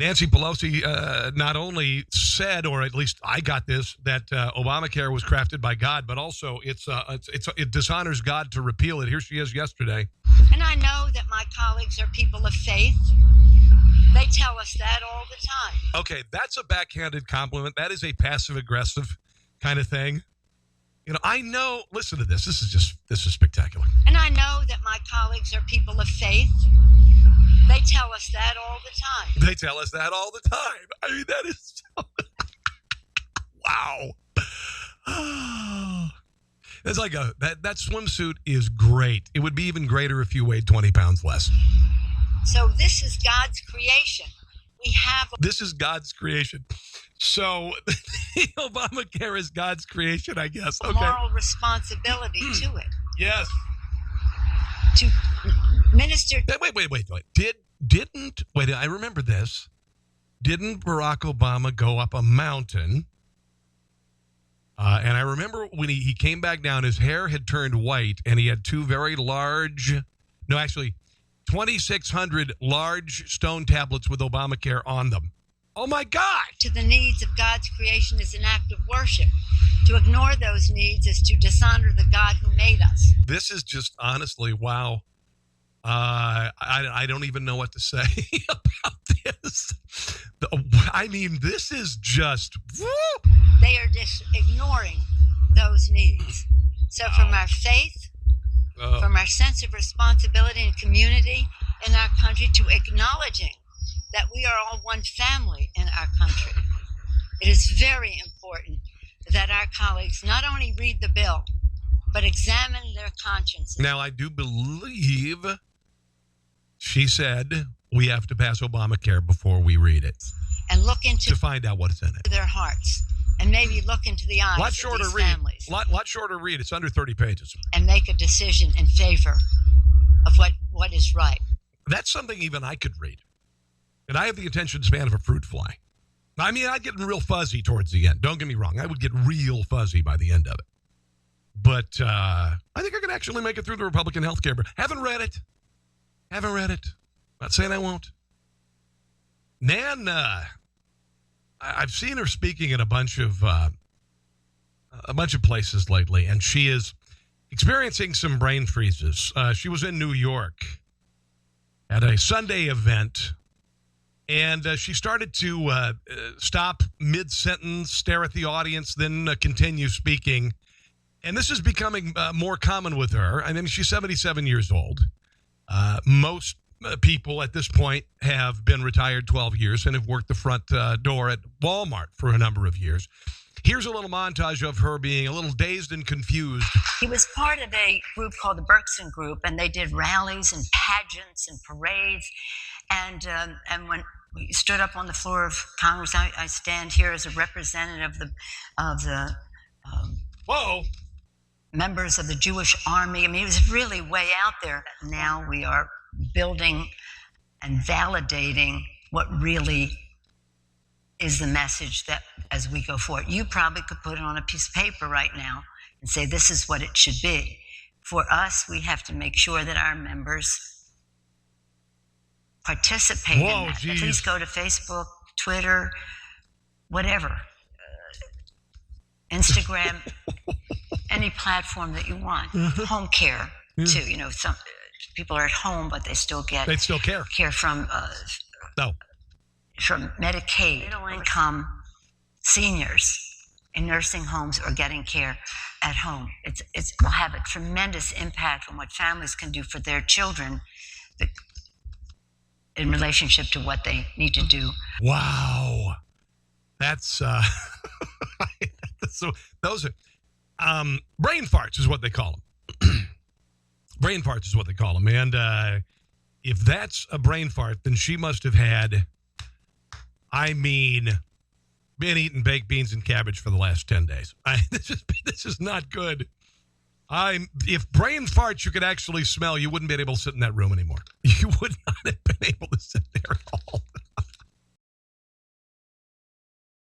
Nancy Pelosi not only said, or at least I got this, that Obamacare was crafted by God, but also it dishonors God to repeal it. Here she is yesterday. And I know that my colleagues are people of faith. They tell us that all the time. Okay, that's a backhanded compliment. That is a passive-aggressive kind of thing. You know, I know, listen to this. This is spectacular. And I know that my colleagues are people of faith. They tell us that all the time. They tell us that all the time. I mean, that is so... Wow. It's like that swimsuit is great. It would be even greater if you weighed 20 pounds less. So this is God's creation. This is God's creation. So Obamacare is God's creation, I guess. Okay. Moral responsibility to it. Yes. To minister. Wait, I remember this. Didn't Barack Obama go up a mountain? And I remember when he came back down, his hair had turned white, and he had two very large, 2,600 large stone tablets with Obamacare on them. Oh, my God. To the needs of God's creation is an act of worship. To ignore those needs is to dishonor the God who made us. This is just, honestly, wow. I don't even know what to say about this. I mean, this is just... Whoop. They are just ignoring those needs. So from our faith, from our sense of responsibility and community in our country, to acknowledging that we are all one family in our country, it is very important that our colleagues not only read the bill, but examine their consciences. Now, I do believe she said we have to pass Obamacare before we read it. And look into... To find out what is in it. Their hearts. And maybe look into the eyes of these families. Lot shorter read. It's under 30 pages. And make a decision in favor of what is right. That's something even I could read. And I have the attention span of a fruit fly. I mean, I'd get real fuzzy towards the end. Don't get me wrong. I would get real fuzzy by the end of it. But I think I could actually make it through the Republican health care bill. Haven't read it. Not saying I won't. Nan, I've seen her speaking at a bunch of places lately, and she is experiencing some brain freezes. She was in New York at a Sunday event, and she started to stop mid-sentence, stare at the audience, then continue speaking. And this is becoming more common with her. I mean, she's 77 years old. Most people at this point have been retired 12 years and have worked the front door at Walmart for a number of years. Here's a little montage of her being a little dazed and confused. He was part of a group called the Berkson Group, and they did rallies and pageants and parades. And when we stood up on the floor of Congress, I stand here as a representative of the members of the Jewish Army. I mean, it was really way out there. Now we are building and validating what really is the message that as we go forward. You probably could put it on a piece of paper right now and say this is what it should be. For us, we have to make sure that our members participate in that. Geez. Please go to Facebook, Twitter, whatever, Instagram, any platform that you want. Home care, too. You know, some people are at home, but they still care from Medicaid. Middle-income seniors in nursing homes are getting care at home. It will have a tremendous impact on what families can do for their children in relationship to what they need to do. Wow. That's so those are brain farts is what they call them. Brain farts is what they call them. And if that's a brain fart, then she must have had, been eating baked beans and cabbage for the last 10 days. This is not good. If brain farts you could actually smell, you wouldn't be able to sit in that room anymore. You would not have been able to sit there at all.